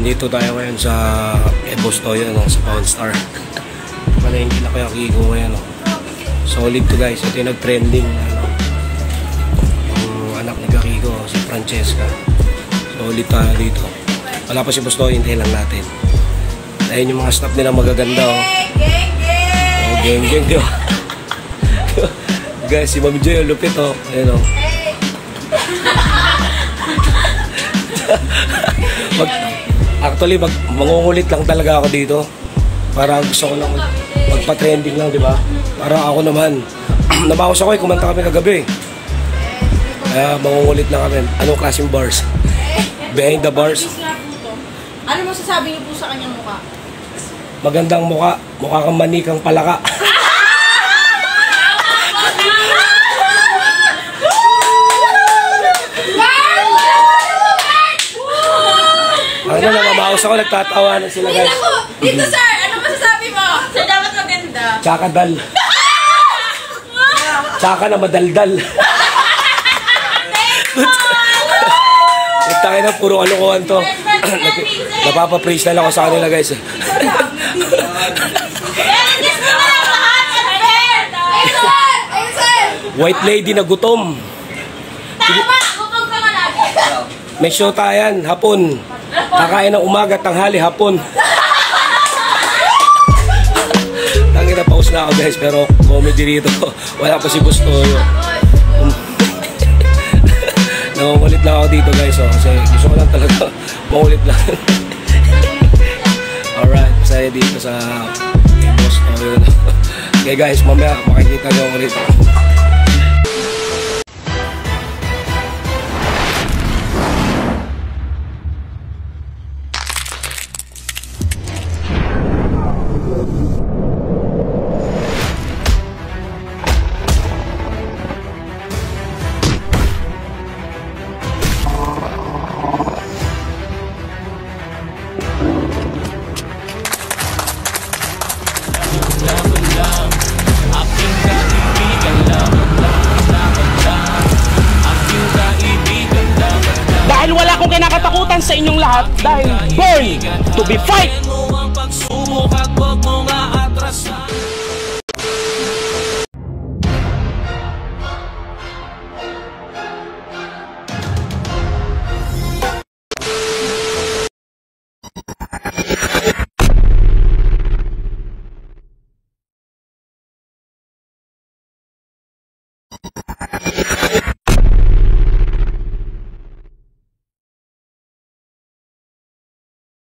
Nandito tayo ngayon sa Boss Toyo, sa Pawn Star. Palengke na kaya Kiko ngayon. Solid to guys. Ito yung nag-trending. Yung anak ni Kiko, si Francesca. Solid tayo dito. Wala pa si Boss Toyo, hintayin lang natin. Ayun yung mga staff nila magaganda. Geng geng geng. Guys, si Mami Joy, lupit Ayun Actually, mangungulit lang talaga ako dito. Para gusto ko lang magpa-trending lang, di ba? Para ako naman, nabawas ako kumanta kami kagabi. Kaya mangungulit lang kami. Anong klaseng bars? Behind the bars. Ano masasabi niyo po sa kanyang mukha? Magandang mukha. Mukha kang manikang palaka. Ano na, mamaos ako, nagtatawanan sila guys. Dito sir, ano masasabi mo? Sir, dapat maganda. Tsakadal. Tsaka na madaldal. Nagtake na, puro alukuhan to. Napapapraise na lang ako sa kanila guys. White lady na gutom. May show tayan, hapon. Kakain ng umaga, tanghali, hapon. Tangina, pause na ako guys, pero comedy rito. Wala pa si Boss Toyo. Nangungulit lang ako dito guys, kasi gusto ko lang talaga mangulit lang. Alright, saya dito sa Boss Toyo. Okay guys, mamaya makikita nyo ulit. Dahil wala akong kinakatakutan sa inyong lahat, dahil born to be fight!